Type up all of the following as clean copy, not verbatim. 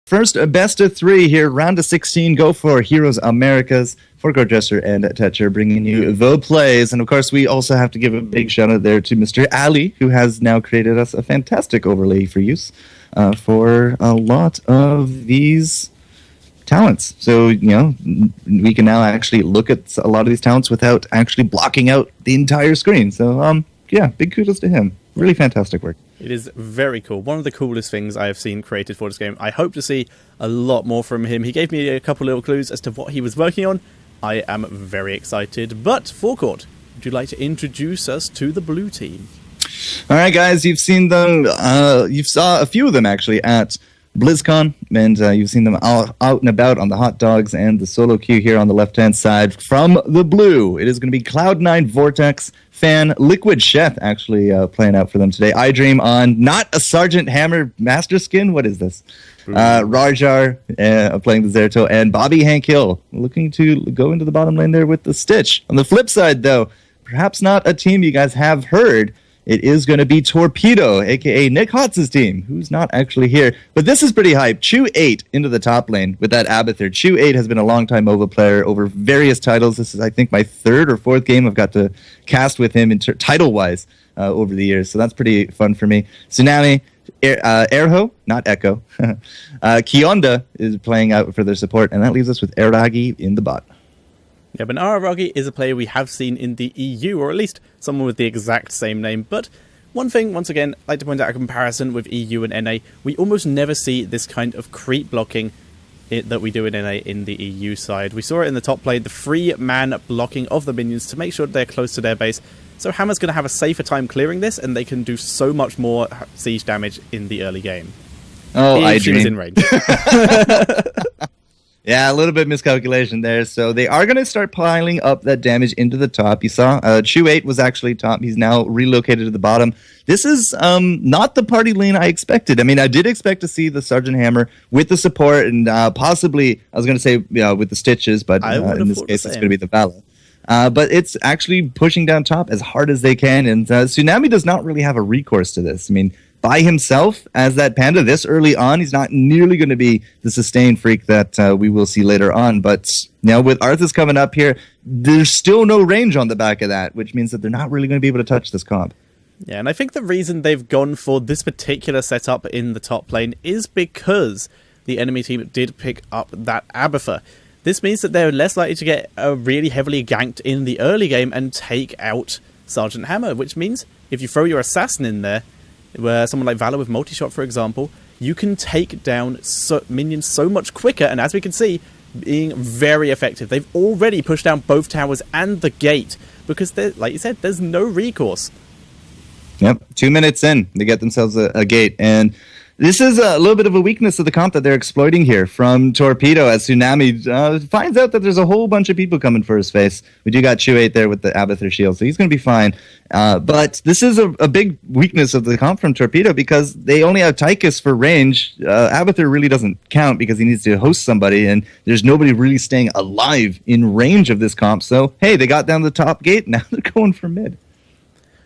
First, best of 3 here, round of 16, Go4Heroes Americas, FourCourtJester and Tetcher bringing you the plays. And of course, we also have to give a big shout out there to Mr. Ali, who has now created us a fantastic overlay for use for a lot of these talents. So, we can now actually look at a lot of these talents without actually blocking out the entire screen. So, big kudos to him. Really fantastic work. It is very cool. One of the coolest things I have seen created for this game. I hope to see a lot more from him. He gave me a couple little clues as to what he was working on. I am very excited. But, FourCourt, would you like to introduce us to the blue team? All right, guys, you've seen them. You saw a few of them, actually, at BlizzCon, and you've seen them out and about on the hot dogs and the solo queue here on the left-hand side. From the blue, it is going to be Cloud9, Vortex, Fan, Liquid Chef actually playing out for them today. iDream on not a Sergeant Hammer Master Skin. What is this? Rajar playing the Zerato, and Bobby Hank Hill looking to go into the bottom lane there with the Stitch. On the flip side, though, perhaps not a team you guys have heard. It is going to be Torpedo, a.k.a. Nick Hotz's team, who's not actually here. But this is pretty hype. Chew8 into the top lane with that Abathur. Chew8 has been a long-time OVA player over various titles. This is, I think, my 3rd or 4th game I've got to cast with him title-wise over the years. So that's pretty fun for me. Tsunami, Erho, not Echo. Kionda is playing out for their support, and that leaves us with Eragi in the bot. Yeah, but Araragi is a player we have seen in the EU, or at least someone with the exact same name. But one thing, once again, I'd like to point out a comparison with EU and NA. We almost never see this kind of creep blocking that we do in NA in the EU side. We saw it in the top lane, the 3-man blocking of the minions to make sure they're close to their base. So Hammer's going to have a safer time clearing this, and they can do so much more siege damage in the early game. Oh, if she was in range. Yeah, a little bit miscalculation there. So they are going to start piling up that damage into the top. You saw Chew8 was actually top. He's now relocated to the bottom. This is not the party lane I expected. I mean, I did expect to see the Sergeant Hammer with the support and possibly, I was going to say with the Stitches, but in this case it's going to be the Vala. But it's actually pushing down top as hard as they can. And Tsunami does not really have a recourse to this. I mean, by himself as that panda this early on, he's not nearly going to be the sustained freak that we will see later on. But now with Arthas coming up here, there's still no range on the back of that, which means that they're not really going to be able to touch this comp. Yeah, and I think the reason they've gone for this particular setup in the top lane is because the enemy team did pick up that Abathur. This means that they're less likely to get really heavily ganked in the early game and take out Sergeant Hammer, which means if you throw your assassin in there, where someone like Valor with multi-shot, for example, you can take down minions so much quicker, and as we can see, being very effective. They've already pushed down both towers and the gate, because, like you said, there's no recourse. Yep, 2 minutes in, they get themselves a gate, and this is a little bit of a weakness of the comp that they're exploiting here from Torpedo as Tsunami finds out that there's a whole bunch of people coming for his face. We do got Chew8 there with the Abathur shield, so he's going to be fine. But this is a big weakness of the comp from Torpedo because they only have Tychus for range. Abathur really doesn't count because he needs to host somebody, and there's nobody really staying alive in range of this comp. So, hey, they got down the top gate, now they're going for mid.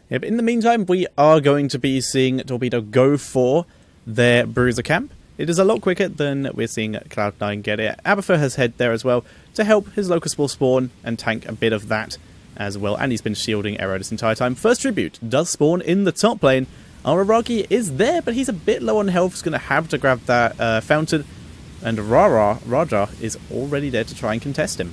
Yeah, but in the meantime, we are going to be seeing Torpedo go for their Bruiser camp. It is a lot quicker than we're seeing Cloud9 get it. Abathur has head there as well to help his Locust Ball spawn and tank a bit of that as well. And he's been shielding Arrow this entire time. First Tribute does spawn in the top lane. Araragi is there, but he's a bit low on health. He's going to have to grab that fountain. And Raja is already there to try and contest him.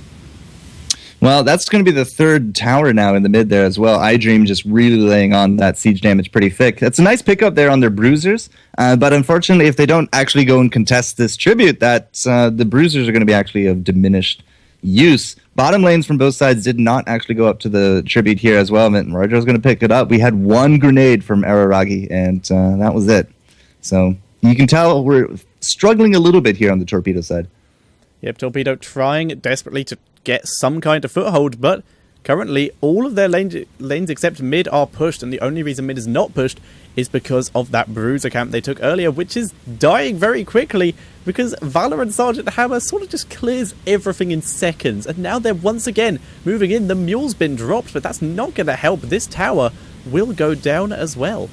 Well, that's going to be the 3rd tower now in the mid there as well. iDream just really laying on that siege damage pretty thick. That's a nice pickup there on their bruisers, but unfortunately, if they don't actually go and contest this tribute, that the bruisers are going to be actually of diminished use. Bottom lanes from both sides did not actually go up to the tribute here as well, and Rajar's going to pick it up. We had 1 grenade from Araragi, and that was it. So you can tell we're struggling a little bit here on the Torpedo side. Yep, Torpedo trying desperately to get some kind of foothold, but currently all of their lanes except mid are pushed, and the only reason mid is not pushed is because of that Bruiser camp they took earlier, which is dying very quickly because Valor and Sergeant Hammer sort of just clears everything in seconds, and now they're once again moving in. The mule's been dropped, but that's not going to help. This tower will go down as well.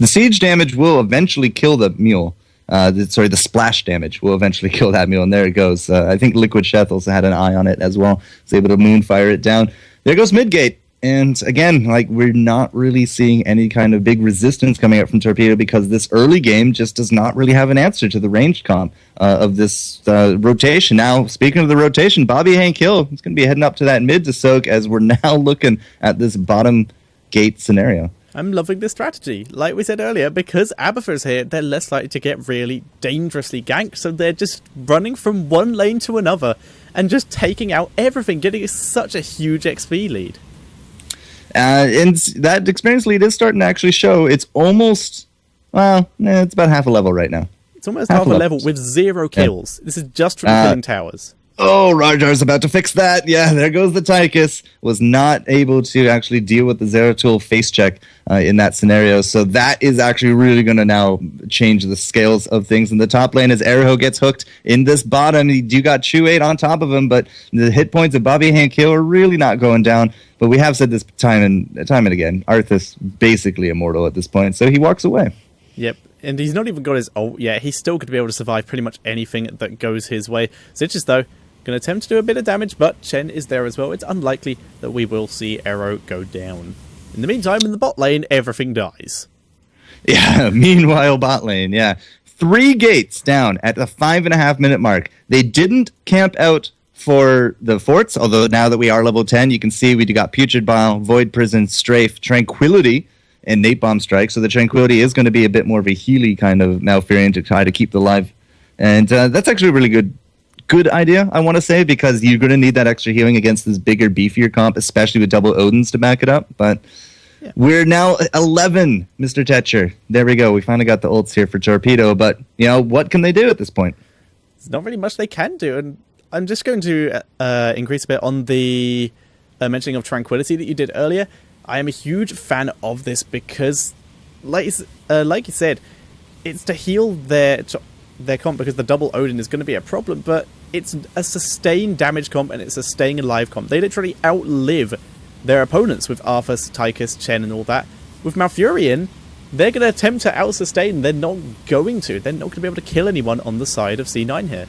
The siege damage will eventually kill the mule. The splash damage will eventually kill that mule, and there it goes. I think Liquid Chef also had an eye on it as well. Was able to moonfire it down. There goes Midgate. And again, like, we're not really seeing any kind of big resistance coming up from Torpedo because this early game just does not really have an answer to the ranged comp of this rotation. Now, speaking of the rotation, Bobby Hank Hill is going to be heading up to that mid to soak as we're now looking at this bottom gate scenario. I'm loving this strategy. Like we said earlier, because Abathur's here, they're less likely to get really dangerously ganked, so they're just running from one lane to another and just taking out everything, getting such a huge XP lead. And that experience lead is starting to actually show. It's almost, it's about half a level right now. It's almost half a level with 0 kills. Yeah. This is just from killing towers. Oh, Rajar's about to fix that. Yeah, there goes the Tychus. Was not able to actually deal with the Zeratul face check in that scenario. So that is actually really going to now change the scales of things in the top lane as Arrow gets hooked in this bottom. You got Chew 8 on top of him, but the hit points of Bobby Hank Hill are really not going down. But we have said this time and again, Arthas basically immortal at this point, so he walks away. Yep, and he's not even got his ult yet. He's still going to be able to survive pretty much anything that goes his way. Stitches, though, going to attempt to do a bit of damage, but Chen is there as well. It's unlikely that we will see Arrow go down. In the meantime, in the bot lane, everything dies. Yeah, meanwhile, bot lane, yeah. 3 gates down at the 5.5 minute mark. They didn't camp out for the forts, although now that we are level 10, you can see we got Putrid Bile, Void Prison, Strafe, Tranquility, and Nate Bomb Strike. So the Tranquility is going to be a bit more of a Healy kind of Malfurion to try to keep the life. And that's actually a really good idea, I want to say, because you're going to need that extra healing against this bigger, beefier comp, especially with double Odins to back it up. But yeah. We're now 11, Mr. Tetcher. There we go. We finally got the ults here for Torpedo. But, what can they do at this point? There's not really much they can do. And I'm just going to increase a bit on the mentioning of Tranquility that you did earlier. I am a huge fan of this because, like you said, it's to heal their comp because the double Odin is going to be a problem, but it's a sustained damage comp and it's a staying alive comp. They literally outlive their opponents with Arthas, Tychus, Chen and all that. With Malfurion, they're going to attempt to out-sustain. They're not going to. They're not going to be able to kill anyone on the side of C9 here.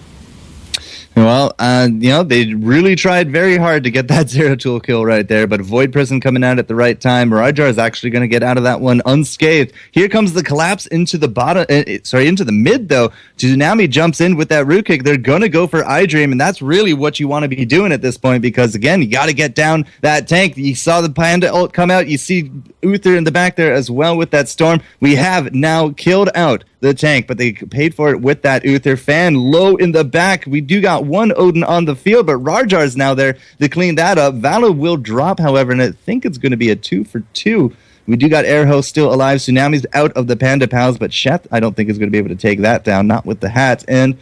Well, they really tried very hard to get that Zeratul kill right there, but Void Prison coming out at the right time. Rajar is actually going to get out of that one unscathed. Here comes the collapse into the bottom, into the mid, though. Tsunami jumps in with that root kick. They're going to go for iDream, and that's really what you want to be doing at this point, because, again, you got to get down that tank. You saw the Panda ult come out. You see Uther in the back there as well with that Storm. We have now killed out the tank, but they paid for it with that Uther fan low in the back. We do got one Odin on the field, but Rajar's now there to clean that up. Vala will drop, however, and I think it's going to be a 2 for 2. We do got Airho still alive. Tsunami's out of the Panda Pals, but Sheth, I don't think is going to be able to take that down, not with the hat. And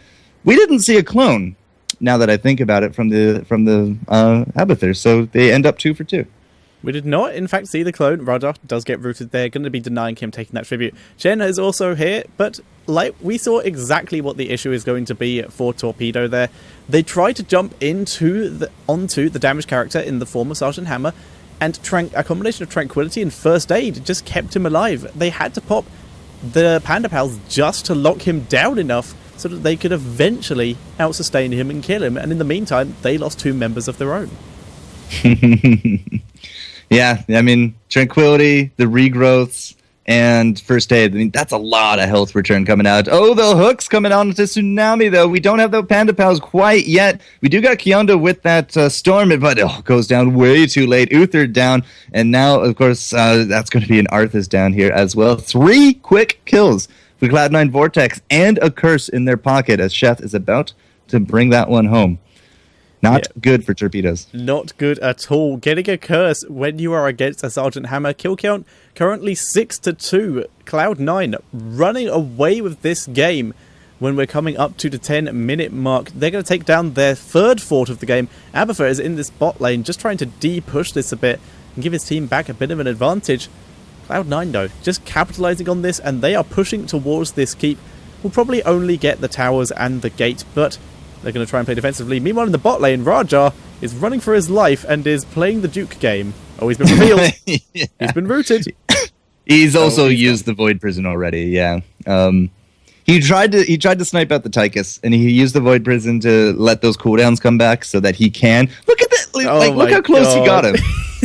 we didn't see a clone, now that I think about it, from the Abathur, so they end up 2 for 2. We did not, in fact, see the clone. Rajar does get rooted there. Going to be denying him taking that tribute. Chen is also here, but we saw exactly what the issue is going to be for Torpedo there. They tried to jump onto the damaged character in the form of Sergeant Hammer, and a combination of Tranquility and First Aid just kept him alive. They had to pop the Panda Pals just to lock him down enough so that they could eventually out-sustain him and kill him. And in the meantime, they lost 2 members of their own. Yeah, I mean, Tranquility, the regrowths, and First Aid. I mean, that's a lot of health return coming out. Oh, the hooks coming on to Tsunami, though. We don't have the Panda Pals quite yet. We do got Kyondo with that Storm, but it goes down way too late. Uther down, and now, of course, that's going to be an Arthas down here as well. 3 quick kills for Cloud9 Vortex and a curse in their pocket as Sheth is about to bring that one home. Not good for Torpedoes. Not good at all. Getting a curse when you are against a Sergeant Hammer. Kill count currently 6-2. Cloud9 running away with this game when we're coming up to the 10-minute mark. They're going to take down their 3rd fort of the game. Abathur is in this bot lane, just trying to de-push this a bit and give his team back a bit of an advantage. Cloud9, though, just capitalizing on this, and they are pushing towards this keep. We'll probably only get the towers and the gate, but they're going to try and play defensively. Meanwhile, in the bot lane, Rajar is running for his life and is playing the Duke game. Oh, he's been revealed. He's been rooted. He's also used the Void Prison already, yeah. He tried to snipe out the Tychus, and he used the Void Prison to let those cooldowns come back so that he can. Look at that! Look how close he got him.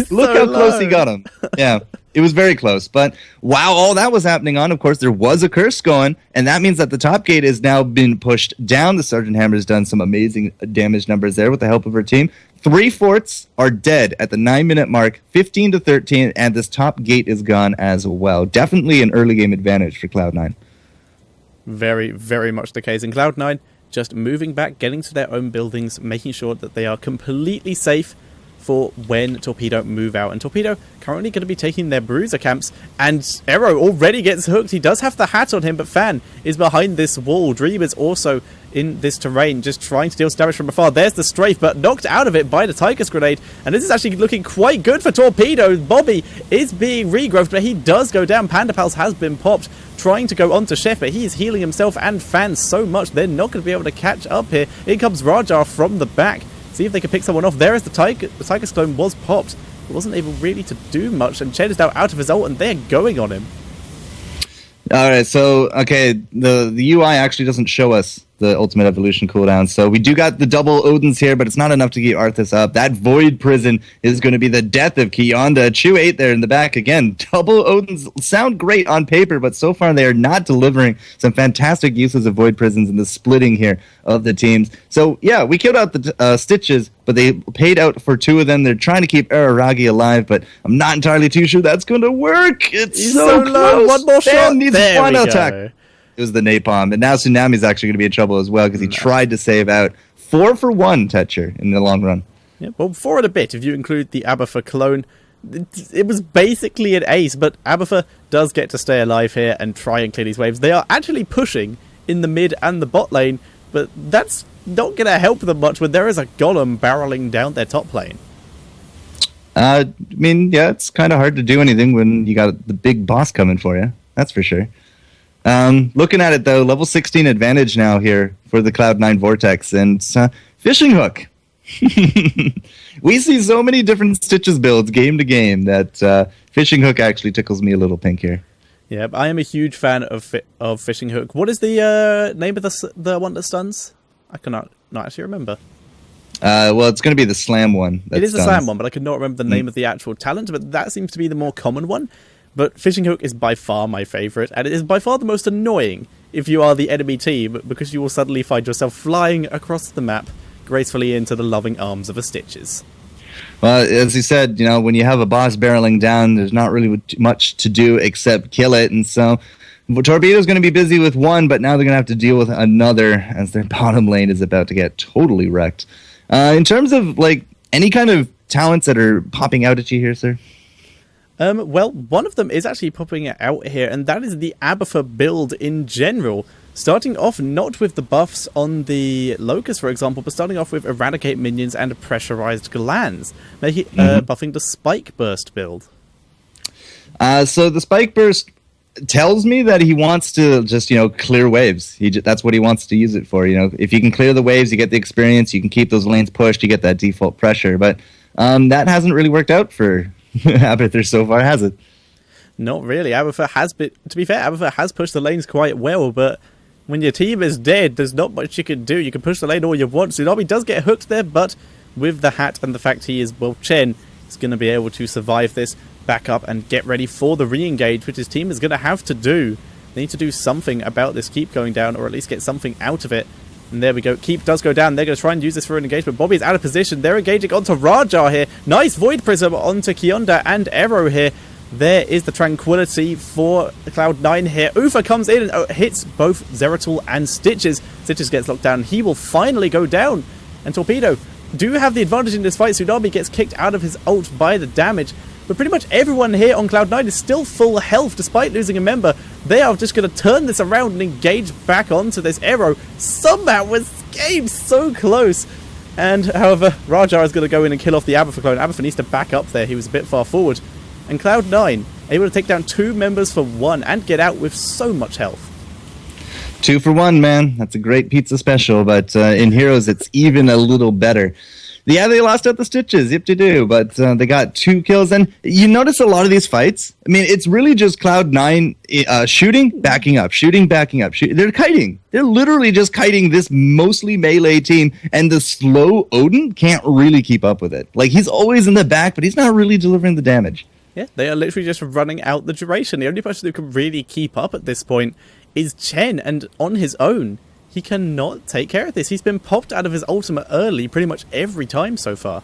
Look how close he got him. Yeah, it was very close. But while all that was happening on, of course, there was a curse going, and that means that the top gate has now been pushed down. The Sergeant Hammer's done some amazing damage numbers there with the help of her team. 3 forts are dead at the 9-minute mark, 15-13, and this top gate is gone as well. Definitely an early game advantage for Cloud9. Very, very much the case. And Cloud9 just moving back, getting to their own buildings, making sure that they are completely safe for when Torpedo move out. And Torpedo currently going to be taking their bruiser camps, and Arrow already gets hooked. He does have the hat on him, but Fan is behind this wall. Dream is also in this terrain, just trying to deal damage from afar. There's the strafe, but knocked out of it by the Tychus grenade, and this is actually looking quite good for Torpedo. Bobby is being regrowth, but he does go down. Panda Pals has been popped, trying to go onto Chef, but he is healing himself and Fan so much they're not going to be able to catch up here. In comes Rajar from the back. See if they can pick someone off. There is the Tychus clone was popped. He wasn't able really to do much, and Chen is now out of his ult, and they're going on him. Alright, so, okay, the UI actually doesn't show us the Ultimate Evolution cooldown, so we do got the double Odins here, but it's not enough to get Arthas up. That Void Prison is going to be the death of Kionda. Chew 8 there in the back again. Double Odins sound great on paper, but so far they are not delivering some fantastic uses of Void Prisons in the splitting here of the teams. So, yeah, we killed out the Stitches, but they paid out for 2 of them. They're trying to keep Araragi alive, but I'm not entirely too sure that's going to work. It's so close. Low. One more shot. Needs a final attack. It was the napalm, and now Tsunami's actually going to be in trouble as well because he tried to save out 4 for 1 Tetcher in the long run. Yeah, well, 4 and a bit if you include the Abathur clone. It was basically an ace, but Abathur does get to stay alive here and try and clear these waves. They are actually pushing in the mid and the bot lane, but that's not going to help them much when there is a golem barreling down their top lane. I mean, yeah, it's kind of hard to do anything when you got the big boss coming for you. That's for sure. Looking at it, though, level 16 advantage now here for the Cloud9 Vortex, and Fishing Hook. We see so many different Stitches builds game to game that Fishing Hook actually tickles me a little pink here. Yeah, I am a huge fan of Fishing Hook. What is the name of the one that stuns? I cannot not actually remember. Well, it's going to be the Slam one. It is the Slam one, but I cannot remember the name of the actual talent, but that seems to be the more common one. But Fishing Hook is by far my favourite, and it is by far the most annoying if you are the enemy team, because you will suddenly find yourself flying across the map gracefully into the loving arms of a Stitches. Well, as you said, when you have a boss barreling down, there's not really much to do except kill it, and so Torpedo's going to be busy with one, but now they're going to have to deal with another as their bottom lane is about to get totally wrecked. In terms of, any kind of talents that are popping out at you here, sir? Well, one of them is actually popping out here, and that is the Abathur build in general. Starting off not with the buffs on the Locust, for example, but starting off with Eradicate minions and Pressurized Glands, buffing the Spike Burst build. So the Spike Burst tells me that he wants to just, clear waves. That's what he wants to use it for. If you can clear the waves, you get the experience, you can keep those lanes pushed, you get that default pressure. But that hasn't really worked out for Abathur so far, has it? Not really. Abathur has been, to be fair, Abathur has pushed the lanes quite well, but when your team is dead, there's not much you can do. You can push the lane all you want. Tsunami does get hooked there, but with the hat and the fact he is, Chen is going to be able to survive this, back up and get ready for the re-engage, which his team is going to have to do. They need to do something about this keep going down, or at least get something out of it. And there we go. Keep does go down. They're going to try and use this for an engagement. Bobby's out of position. They're engaging onto Rajar here. Nice Void Prism onto Kionda and Arrow here. There is the Tranquility for Cloud9 here. Ufa comes in and hits both Zeratul and Stitches. Stitches gets locked down. He will finally go down. And Torpedo do have the advantage in this fight. Tsunami gets kicked out of his ult by the damage. But pretty much everyone here on Cloud9 is still full health despite losing a member. They are just going to turn this around and engage back onto this Arrow. Somehow escaped so close. And, however, Rajar is going to go in and kill off the Abathur clone. Abathur needs to back up there. He was a bit far forward. And Cloud9 able to take down 2 members for 1 and get out with so much health. 2 for 1, man. That's a great pizza special, but in Heroes it's even a little better. Yeah, they lost out the stitches, yip-de-doo, but they got 2 kills. And you notice a lot of these fights, I mean, it's really just Cloud9 shooting, backing up, shooting, backing up. They're kiting. They're literally just kiting this mostly melee team, and the slow Odin can't really keep up with it. Like, he's always in the back, but he's not really delivering the damage. Yeah, they are literally just running out the duration. The only person who can really keep up at this point is Chen, and on his own, he cannot take care of this. He's been popped out of his ultimate early pretty much every time so far.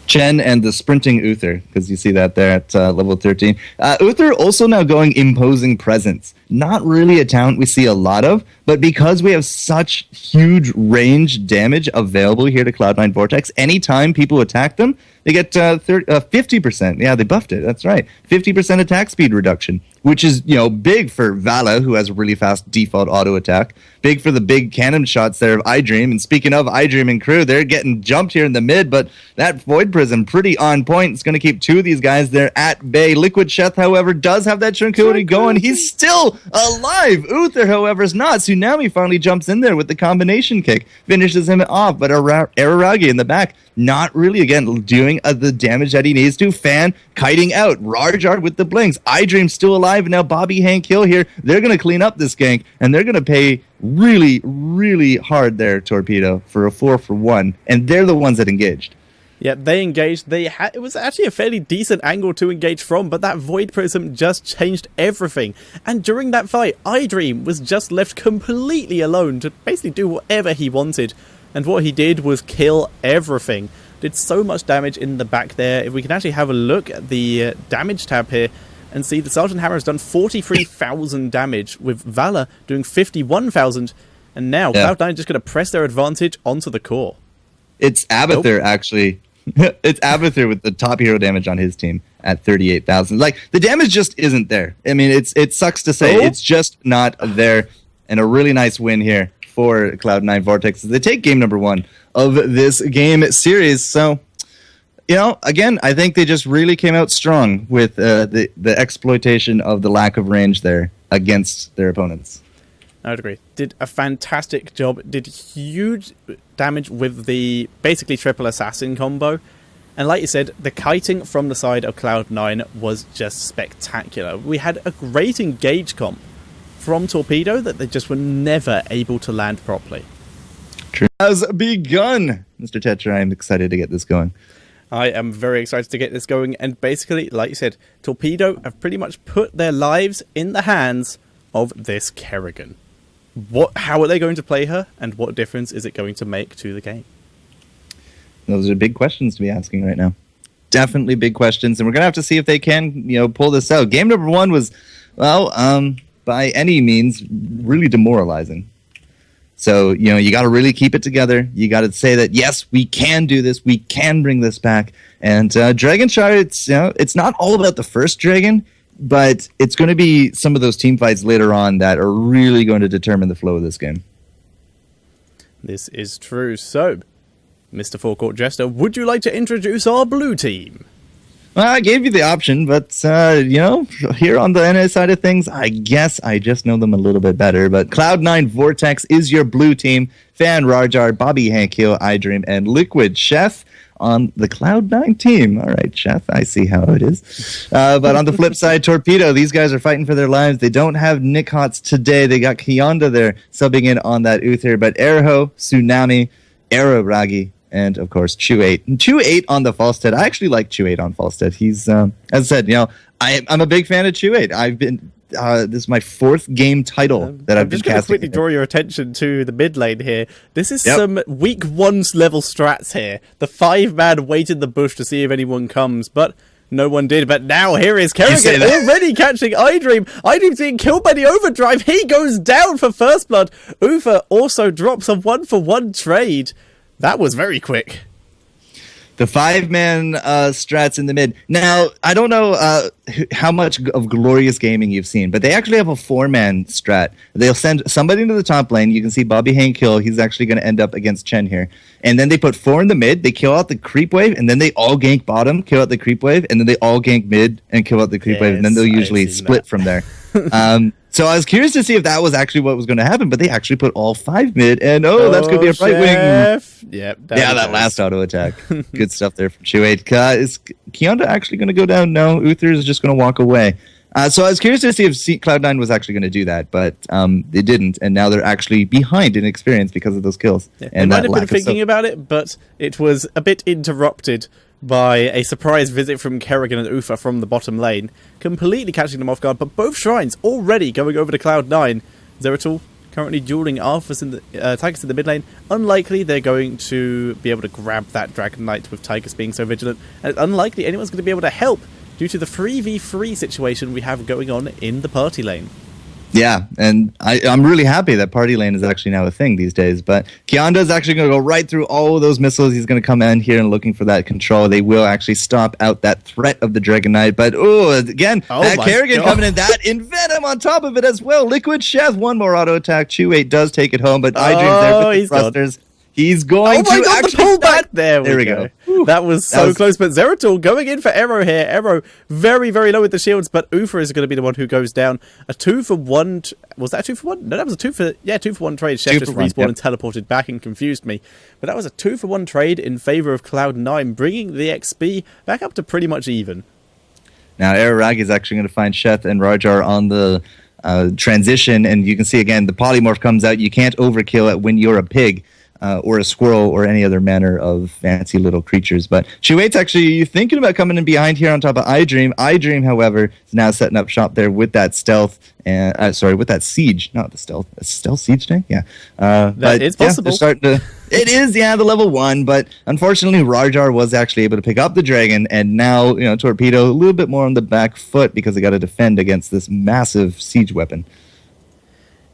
Chen and the sprinting Uther, because you see that there at level 13. Uther also now going imposing presence. Not really a talent we see a lot of, but because we have such huge range damage available here to Cloud9 Vortex, anytime people attack them, they get 50%. Yeah, they buffed it. That's right. 50% attack speed reduction, which is, big for Vala, who has a really fast default auto attack. Big for the big cannon shots there of iDream. And speaking of iDream and crew, they're getting jumped here in the mid, but that Void Prism pretty on point. It's going to keep 2 of these guys there at bay. Liquid Chef, however, does have that tranquility going. He's still alive. Uther, however, is not. Tsunami finally jumps in there with the combination kick, finishes him off, but Araragi in the back, not really, again, doing the damage that he needs to. Fan kiting out. Rarjar with the blinks. iDream still alive, and now Bobby Hank Hill here. They're going to clean up this gank, and they're going to pay really, really hard there, Torpedo, for a 4-for-1, and they're the ones that engaged. Yeah, they engaged. It was actually a fairly decent angle to engage from, but that Void Prism just changed everything. And during that fight, iDream was just left completely alone to basically do whatever he wanted. And what he did was kill everything. Did so much damage in the back there. If we can actually have a look at the damage tab here and see the Sergeant Hammer has done 43,000 damage, with Vala doing 51,000. And now Cloud9 just going to press their advantage onto the core. It's Abathur, actually. It's Abathur with the top hero damage on his team at 38,000. Like, the damage just isn't there. I mean, it sucks to say. It's just not there. And a really nice win here for Cloud9 Vortex. They take game number 1 of this game series. So, again, I think they just really came out strong with the exploitation of the lack of range there against their opponents. I would agree. Did a fantastic job. Did huge damage with the basically triple assassin combo. And like you said, the kiting from the side of Cloud9 was just spectacular. We had a great engage comp from Torpedo that they just were never able to land properly. True. Has begun. Mr. Tetcher, I'm excited to get this going. I am very excited to get this going. And basically, like you said, Torpedo have pretty much put their lives in the hands of this Kerrigan. How are they going to play her, and what difference is it going to make to the game? Those are big questions to be asking right now. Definitely big questions, and we're going to have to see if they can, pull this out. Game number 1 was, by any means, really demoralizing. So, you got to really keep it together. You got to say that, yes, we can do this. We can bring this back. And Dragon Shard, it's not all about the first Dragon, but it's going to be some of those team fights later on that are really going to determine the flow of this game. This is true. So, Mr. FourCourtJester, would you like to introduce our blue team? Well, I gave you the option, but, here on the NA side of things, I guess I just know them a little bit better. But Cloud9 Vortex is your blue team. Fan Rarjar, Bobby Hank Hill, iDream, and Liquid Chef on the Cloud9 team. All right, Chef, I see how it is. But on the flip side, Torpedo, these guys are fighting for their lives. They don't have Nick Hots today. They got Kionda there subbing in on that Uther. But Erho, Tsunami, Araragi, and, of course, Chew8. And Chew8 on the Falstad. I actually like Chew8 on Falstad. He's, as I said, I'm a big fan of Chew8. I've been... this is my 4th game title that I've been casting. I'm just going to quickly draw your attention to the mid lane here. This is some week 1 level strats here. The 5-man wait in the bush to see if anyone comes, but no one did. But now here is Kerrigan already catching iDream. iDream's being killed by the overdrive. He goes down for first blood. Ufa also drops a 1-for-1 trade. That was very quick. The 5-man strats in the mid. Now, I don't know how much of Glorious Gaming you've seen, but they actually have a 4-man strat. They'll send somebody into the top lane. You can see Bobby Hank kill. He's actually going to end up against Chen here. And then they put 4 in the mid. They kill out the creep wave, and then they all gank bottom, kill out the creep wave, and then they all gank mid and kill out the creep wave, and then they'll usually split from there. So I was curious to see if that was actually what was going to happen, but they actually put all 5 mid, and that's going to be a bright wing. Yep. That last auto attack. Good stuff there from Chew8. Is Kionda actually going to go down? No, Uther is just going to walk away. So I was curious to see if Cloud9 was actually going to do that, but they didn't, and now they're actually behind in experience because of those kills. Yeah, and they might have been thinking about it, but it was a bit interrupted by a surprise visit from Kerrigan and Ufa from the bottom lane, completely catching them off guard, but both shrines already going over to Cloud9. Zeratul currently dueling Arthas in the Tychus in the mid lane. Unlikely they're going to be able to grab that Dragon Knight with Tychus being so vigilant, and it's unlikely anyone's going to be able to help due to the 3v3 situation we have going on in the party lane. Yeah, and I'm really happy that party lane is actually now a thing these days. But Kionda is actually going to go right through all of those missiles. He's going to come in here and looking for that control. They will actually stop out that threat of the Dragon Knight. But, that Kerrigan coming in, that Envenom on top of it as well. Liquid Chef, one more auto attack. Chew8 does take it home, but iDream's there with the thrusters. He's going to actually... the pullback! There we go. That was so close, but Zeratul going in for Arrow here. Arrow very, very low with the shields, but Ufa is going to be the one who goes down. A 2-for-1... Was that a 2-for-1? No, that was a 2-for-1 trade. Chef just respawned and teleported back and confused me. But that was a 2-for-1 trade in favor of Cloud9, bringing the XP back up to pretty much even. Now, Araragi is actually going to find Sheth and Rajar on the transition, and you can see, again, the polymorph comes out. You can't overkill it when you're a pig. Or a squirrel, or any other manner of fancy little creatures. But Chew8's actually thinking about coming in behind here on top of iDream. iDream, however, is now setting up shop there with that stealth, and with that siege, not the stealth. A stealth siege tank? Yeah. But it's possible. They're starting to... It is, the level 1, but unfortunately Rajar was actually able to pick up the dragon, and now, Torpedo a little bit more on the back foot because they got to defend against this massive siege weapon.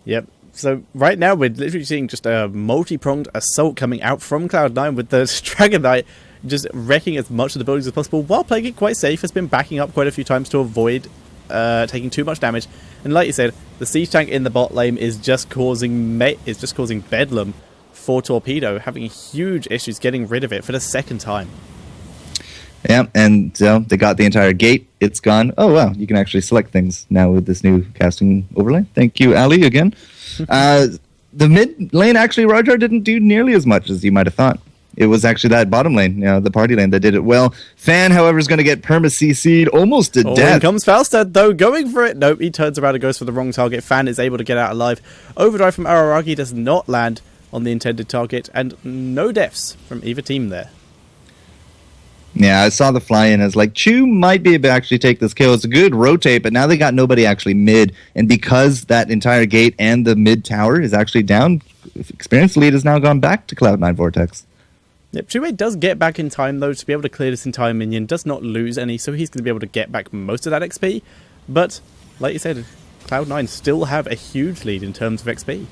Yep. So right now we're literally seeing just a multi-pronged assault coming out from Cloud9 with the Dragon Knight just wrecking as much of the buildings as possible while playing it quite safe. Has been backing up quite a few times to avoid taking too much damage. And like you said, the siege tank in the bot lane is just causing bedlam for Torpedo, having huge issues getting rid of it for the second time. Yeah, and they got the entire gate. It's gone. Oh, wow. You can actually select things now with this new casting overlay. Thank you, Ali, again. The mid lane, actually, Rajar didn't do nearly as much as you might have thought. It was actually that bottom lane, the party lane, that did it well. Fan, however, is going to get perma-CC'd almost to death. In comes Falstad, though, going for it. Nope, he turns around and goes for the wrong target. Fan is able to get out alive. Overdrive from Araragi does not land on the intended target, and no deaths from either team there. Yeah, I saw the fly-in as Chew might be able to actually take this kill. It's a good rotate, but now they got nobody actually mid. And because that entire gate and the mid tower is actually down, Experience lead has now gone back to Cloud9 Vortex. Yep, Chew8 does get back in time, though, to be able to clear this entire minion. Does not lose any, so he's going to be able to get back most of that XP. But, like you said, Cloud9 still have a huge lead in terms of XP.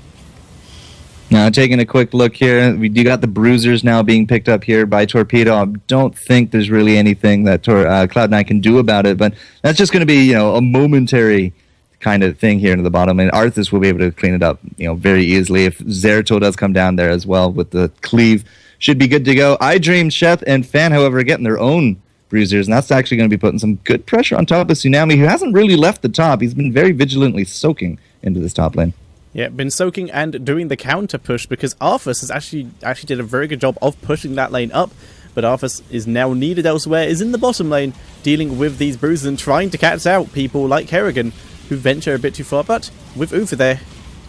Now, taking a quick look here, we do got the bruisers now being picked up here by Torpedo. I don't think there's really anything that Cloud9 can do about it, but that's just going to be, a momentary kind of thing here in the bottom. And Arthas will be able to clean it up, very easily. If Zeratul does come down there as well with the cleave, should be good to go. iDream, Sheth, and Fan, however, are getting their own bruisers, and that's actually going to be putting some good pressure on top of Tsunami, who hasn't really left the top. He's been very vigilantly soaking into this top lane. Yeah, been soaking and doing the counter push because Arthas has actually did a very good job of pushing that lane up, but Arthas is now needed elsewhere, is in the bottom lane, dealing with these bruises and trying to catch out people like Kerrigan, who venture a bit too far, but with Uther there,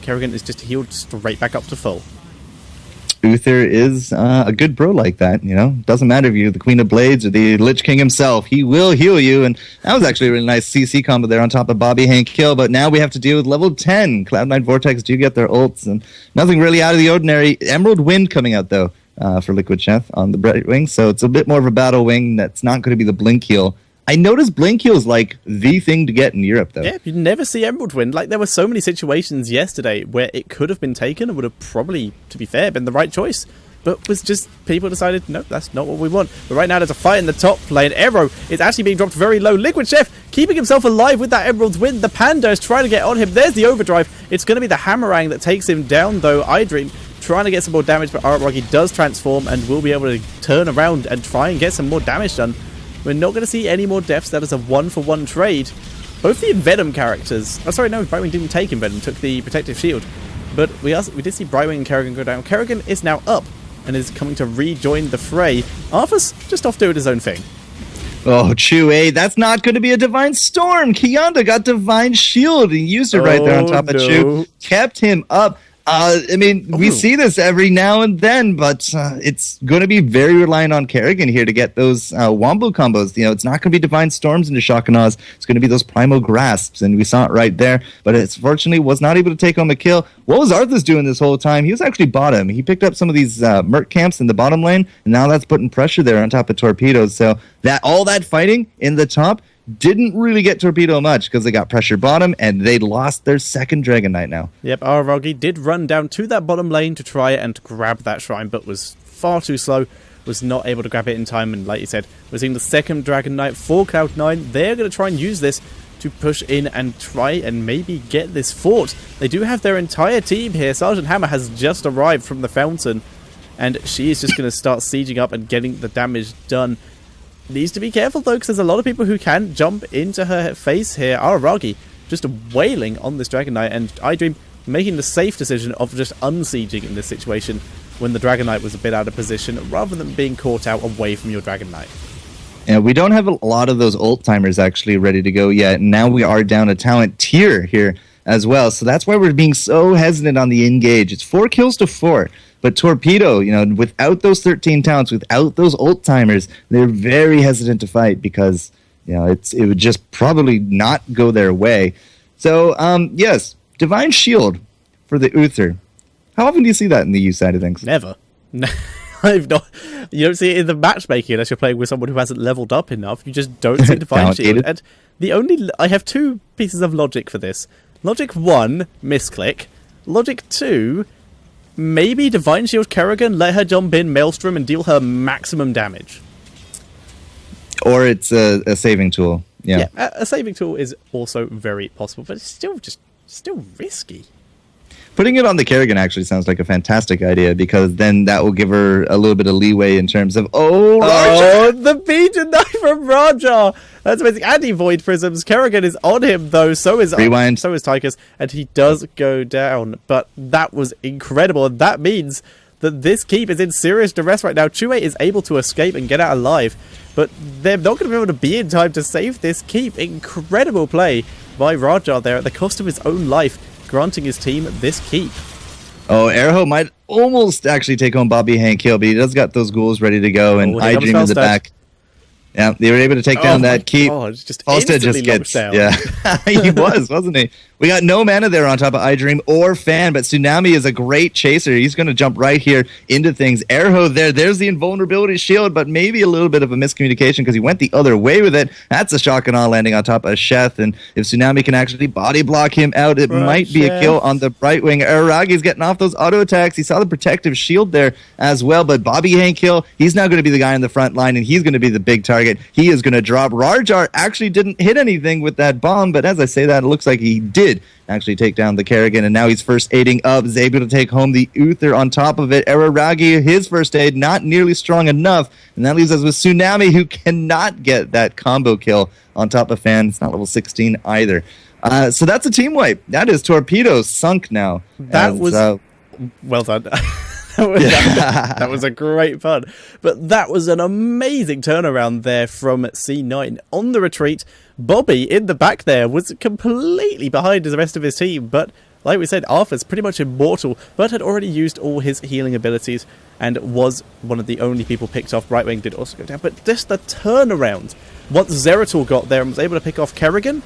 Kerrigan is just healed straight back up to full. Uther is a good bro like that, Doesn't matter if you're the Queen of Blades or the Lich King himself. He will heal you, and that was actually a really nice CC combo there on top of Bobby Hank kill, but now we have to deal with level 10. Cloud9 Vortex do get their ults, and nothing really out of the ordinary. Emerald Wind coming out, though, for Liquid Chef on the Bright Wing, so it's a bit more of a battle wing that's not going to be the Blink heal. I noticed Blink heal is the thing to get in Europe, though. Yeah, you never see Emerald Wind. There were so many situations yesterday where it could have been taken and would have probably, to be fair, been the right choice. But was just people decided, no, that's not what we want. But right now there's a fight in the top lane. Arrow is actually being dropped very low. Liquid Chef keeping himself alive with that Emerald Wind. The Panda is trying to get on him. There's the overdrive. It's going to be the Hammerang that takes him down, though. iDream trying to get some more damage, but Araragi does transform and will be able to turn around and try and get some more damage done. We're not going to see any more deaths. That is a 1-for-1 trade. both the Envenom characters... Oh, sorry, no, Brightwing didn't take Envenom, took the Protective Shield. But we did see Brightwing and Kerrigan go down. Kerrigan is now up and is coming to rejoin the fray. Arthur's just off doing his own thing. Oh, Chewie, that's not going to be a Divine Storm. Kianda got Divine Shield and used it right there on top of Chew. Kept him up. We see this every now and then, but it's going to be very reliant on Kerrigan here to get those Wombo combos. It's not going to be Divine Storms into Shock and Oz. It's going to be those Primal Grasps, and we saw it right there. But it fortunately was not able to take home a kill. What was Arthas doing this whole time? He was actually bottom. He picked up some of these Merc camps in the bottom lane, and now that's putting pressure there on top of Torpedoes. So all that fighting in the top didn't really get Torpedo much because they got pressure bottom and they lost their second Dragon Knight now. Yep, Araragi did run down to that bottom lane to try and grab that shrine, but was far too slow, was not able to grab it in time, and like you said, we're seeing the second Dragon Knight for Cloud9. They're going to try and use this to push in and try and maybe get this fort. They do have their entire team here. Sergeant Hammer has just arrived from the fountain, and she is just going to start sieging up and getting the damage done. Needs to be careful though, because there's a lot of people who can jump into her face here. Araragi just wailing on this Dragon Knight, and iDream making the safe decision of just unsieging in this situation when the Dragon Knight was a bit out of position, rather than being caught out away from your Dragon Knight. Yeah, we don't have a lot of those ult timers actually ready to go yet. Now we are down a talent tier here as well, so that's why we're being so hesitant on the engage. It's 4 kills to 4. But Torpedo, without those 13 talents, without those ult timers, they're very hesitant to fight because, it would just probably not go their way. So, yes, Divine Shield for the Uther. How often do you see that in the U side of things? Never. I've not. You don't see it in the matchmaking unless you're playing with someone who hasn't leveled up enough. You just don't see Divine Shield. And I have 2 pieces of logic for this. Logic 1, misclick. Logic 2... maybe Divine Shield Kerrigan, let her jump in Maelstrom and deal her maximum damage. Or it's a saving tool. Yeah, a saving tool is also very possible, but it's still risky. Putting it on the Kerrigan actually sounds like a fantastic idea, because then that will give her a little bit of leeway in terms of, the Beacon Knight from Raja! That's amazing. Anti-Void Prisms. Kerrigan is on him, though. So is Tychus, and he does go down. But that was incredible, and that means that this keep is in serious duress right now. Chue is able to escape and get out alive, but they're not going to be able to be in time to save this keep. Incredible play by Raja there at the cost of his own life, granting his team this keep. Oh, Airho might almost actually take home Bobby Hank Hill, but he does got those ghouls ready to go, and iDream in the back. Yeah, they were able to take down that keep. Halstead just gets down. Yeah, he wasn't he? We got no mana there on top of iDream or Fan, but Tsunami is a great chaser. He's going to jump right here into things. Airho there's the invulnerability shield, but maybe a little bit of a miscommunication because he went the other way with it. That's a shock and awe landing on top of Sheth, and if Tsunami can actually body block him out, it might be a kill on the Brightwing. Aragi's getting off those auto attacks. He saw the protective shield there as well, but Bobby Hank Hill, he's now going to be the guy in the front line, and he's going to be the big target. He is going to drop. Rarjar actually didn't hit anything with that bomb, but as I say that, it looks like he did actually take down the Kerrigan, and now he's first aiding up, is able to take home the Uther on top of it. Araragi, his first aid, not nearly strong enough, and that leaves us with Tsunami, who cannot get that combo kill on top of Fan. It's not level 16 either. So that's a team wipe. That is Torpedo sunk now. That was well done. That was a great fun. But that was an amazing turnaround there from C9. On the retreat, Bobby in the back there was completely behind the rest of his team, but like we said, Arthur's pretty much immortal, but had already used all his healing abilities and was one of the only people picked off. Brightwing did also go down, but just the turnaround. Once Zeratul got there and was able to pick off Kerrigan,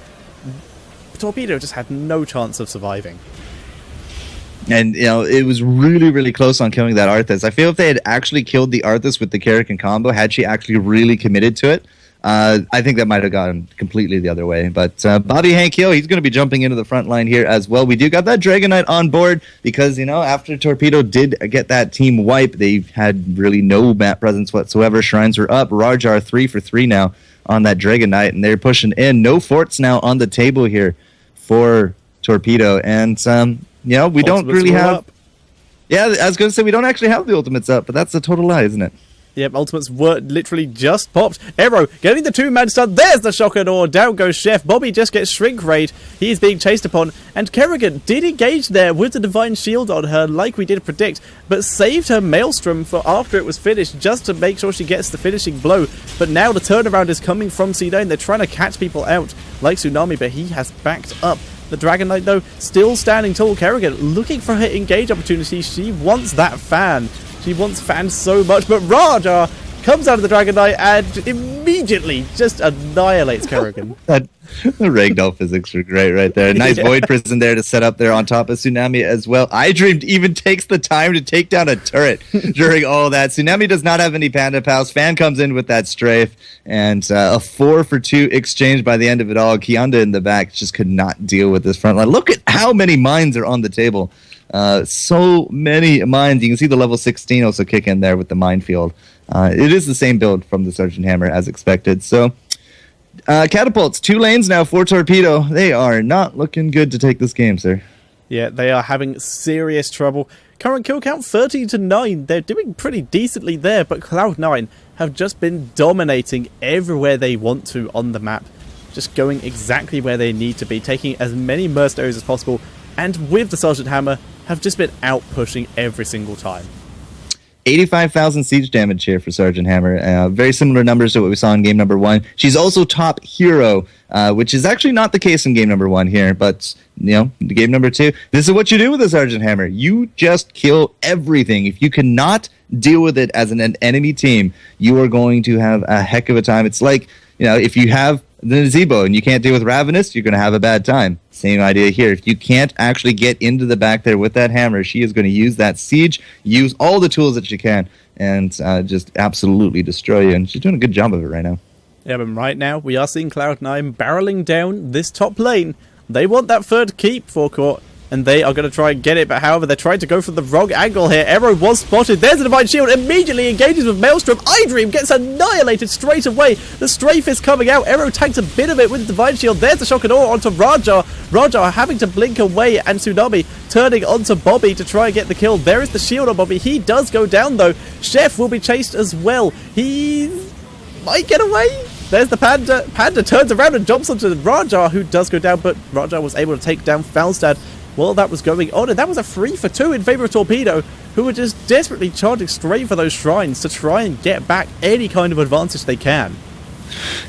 Torpedo just had no chance of surviving. And, it was really, really close on killing that Arthas. I feel if they had actually killed the Arthas with the Kerrigan combo, had she actually really committed to it, I think that might have gone completely the other way. But Bobby Hank Hill, he's going to be jumping into the front line here as well. We do got that Dragon Knight on board because, after Torpedo did get that team wipe, they had really no map presence whatsoever. Shrines were up. Rarjar 3 for 3 now on that Dragon Knight, and they're pushing in. No forts now on the table here for Torpedo. And, we don't really have... Yeah, I was going to say we don't actually have the ultimates up, but that's a total lie, isn't it? Yep, ultimates were literally just popped. Arrow getting the two-man stun. There's the shocker door. Down goes Chef. Bobby just gets shrink raid. He is being chased upon. And Kerrigan did engage there with the Divine Shield on her, like we did predict, but saved her Maelstrom for after it was finished, just to make sure she gets the finishing blow. But now the turnaround is coming from C9. They're trying to catch people out, like Tsunami, but he has backed up. The Dragon Knight, though, still standing tall. Kerrigan looking for her engage opportunity. She wants that fan. She wants fans so much, but Raja comes out of the Dragon Knight and immediately just annihilates Kerrigan. The ragdoll physics were great right there. Nice Void Prison there to set up there on top of Tsunami as well. iDream even takes the time to take down a turret during all that. Tsunami does not have any Panda Pals. Fan comes in with that strafe, and a 4-for-2 exchange by the end of it all. Kionda in the back just could not deal with this front line. Look at how many mines are on the table. So many mines. You can see the level 16 also kick in there with the minefield. It is the same build from the Sergeant Hammer as expected. So catapults, 2 lanes now for Torpedo. They are not looking good to take this game, sir. Yeah, they are having serious trouble. Current kill count 30-9. They're doing pretty decently there, but Cloud9 have just been dominating everywhere they want to on the map. Just going exactly where they need to be, taking as many mercenaries as possible, and with the Sergeant Hammer, have just been out-pushing every single time. 85,000 siege damage here for Sergeant Hammer. Very similar numbers to what we saw in game number 1. She's also top hero, which is actually not the case in game number 1 here, but, you know, game number 2, this is what you do with a Sergeant Hammer. You just kill everything. If you cannot deal with it as an enemy team, you are going to have a heck of a time. It's like, you know, if you have the Zebo and you can't deal with Ravenous, you're going to have a bad time. Same idea here. If you can't actually get into the back there with that hammer, she is going to use that siege, use all the tools that she can, and just absolutely destroy you. And she's doing a good job of it right now. Yeah, but right now, we are seeing Cloud9 barreling down this top lane. They want that third keep, FourCourt, and they are going to try and get it, but however, they're trying to go for the wrong angle here. Arrow was spotted. There's a Divine Shield. Immediately engages with Maelstrom. iDream gets annihilated straight away. The strafe is coming out. Arrow tanks a bit of it with the Divine Shield. There's the Shock and Awe onto Raja. Raja having to blink away, and Tsunami turning onto Bobby to try and get the kill. There is the shield on Bobby. He does go down, though. Chef will be chased as well. He might get away. There's the Panda. Panda turns around and jumps onto Raja, who does go down, but Raja was able to take down Falstad while that was going on, and that was a 3-for-2 in favour of Torpedo, who were just desperately charging straight for those shrines to try and get back any kind of advantage they can.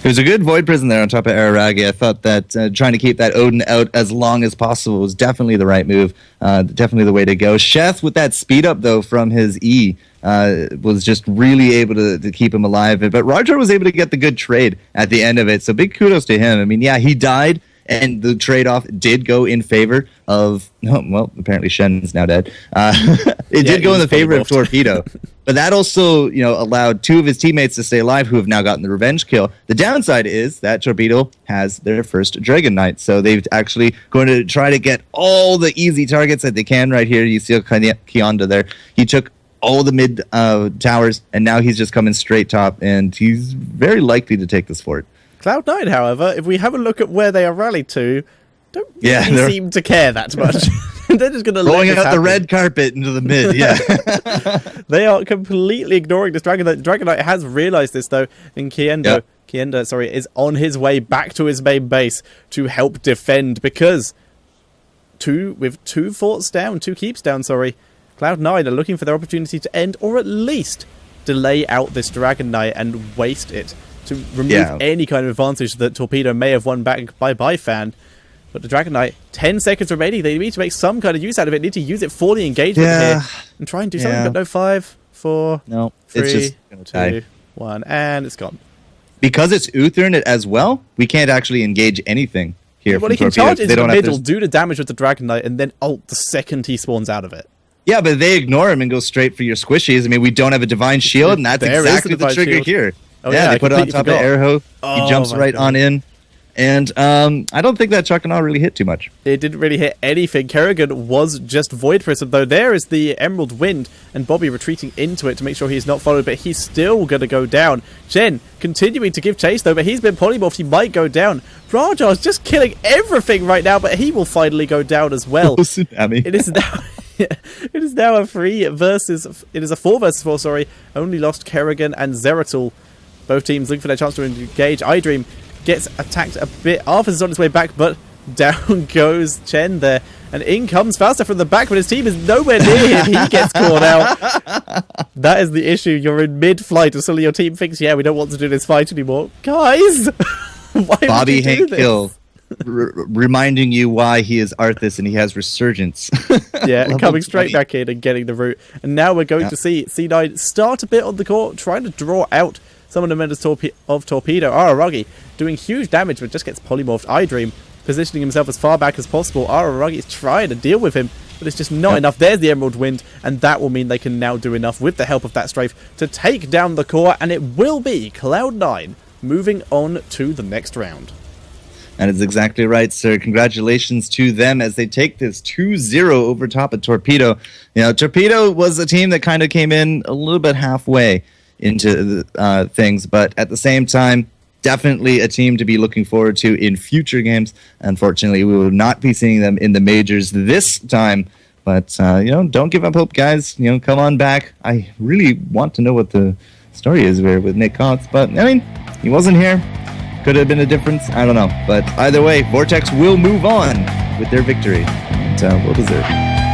It was a good Void Prison there on top of Araragi. I thought that trying to keep that Odin out as long as possible was definitely the right move, definitely the way to go. Chef, with that speed up, though, from his E, was just really able to keep him alive. But Roger was able to get the good trade at the end of it, so big kudos to him. I mean, yeah, he died, and the trade-off did go in favor of... Oh, well, apparently Shen's now dead. It did go in the favor of Torpedo. But that also, you know, allowed 2 of his teammates to stay alive who have now gotten the revenge kill. The downside is that Torpedo has their first Dragon Knight. So they've actually going to try to get all the easy targets that they can right here. You see Kionda there. He took all the mid towers, and now he's just coming straight top, and he's very likely to take this fort. Cloud9, however, if we have a look at where they are rallied to, don't really seem to care that much. They're just going to rolling out the red carpet into the mid, yeah. They are completely ignoring this Dragon Knight. Dragon Knight has realized this, though, and Kienda, is on his way back to his main base to help defend, because with 2 forts down, 2 keeps down, Cloud9 are looking for their opportunity to end, or at least delay out this Dragon Knight and waste it to remove any kind of advantage that Torpedo may have won back by fan. But the Dragon Knight, 10 seconds remaining. They need to make some kind of use out of it. Need to use it for the engagement here and try and do something. But no, 5, 4, 3, it's just gonna 2, die. 1, and it's gone. Because it's Uthern it as well, we can't actually engage anything here. Well, he can charge into the middle, do the damage with the Dragon Knight, and then ult the second he spawns out of it. Yeah, but they ignore him and go straight for your squishies. I mean, we don't have a Divine Shield, and that's exactly the trigger here. Oh, they put it on top of Airho. He jumps right on in. And I don't think that Chuck and Awe really hit too much. It didn't really hit anything. Kerrigan was just Void Prism, though. There is the Emerald Wind, and Bobby retreating into it to make sure he's not followed, but he's still going to go down. Jen continuing to give chase, though, but he's been polymorphed. He might go down. Raja is just killing everything right now, but he will finally go down as well. Tsunami. It is now... It is now a 4 versus 4, sorry. Only lost Kerrigan and Zeratul. Both teams looking for their chance to engage. iDream gets attacked a bit. Arthur's on his way back, but down goes Chen there. And in comes Fausta from the back, but his team is nowhere near him. He gets caught out. That is the issue. You're in mid-flight, and suddenly your team thinks, yeah, we don't want to do this fight anymore. Guys! Why Bobby would you do Hankill this? reminding you why he is Arthas and he has resurgence. Yeah, coming straight back in and getting the route. And now we're going to see C9 start a bit on the court, trying to draw out some of the members of Torpedo. Araragi doing huge damage, but just gets polymorphed. iDream positioning himself as far back as possible. Araragi is trying to deal with him, but it's just not enough. There's the Emerald Wind, and that will mean they can now do enough with the help of that strafe to take down the core, and it will be Cloud9 moving on to the next round. And it's exactly right, sir. Congratulations to them as they take this 2-0 over top of Torpedo. You know, Torpedo was a team that kind of came in a little bit halfway into things, but at the same time, definitely a team to be looking forward to in future games. Unfortunately, we will not be seeing them in the majors this time. But, you know, don't give up hope, guys. You know, come on back. I really want to know what the story is here with Nick Kotz, but, I mean, he wasn't here. Could have been a difference. I don't know. But either way, Vortex will move on with their victory. And well deserved.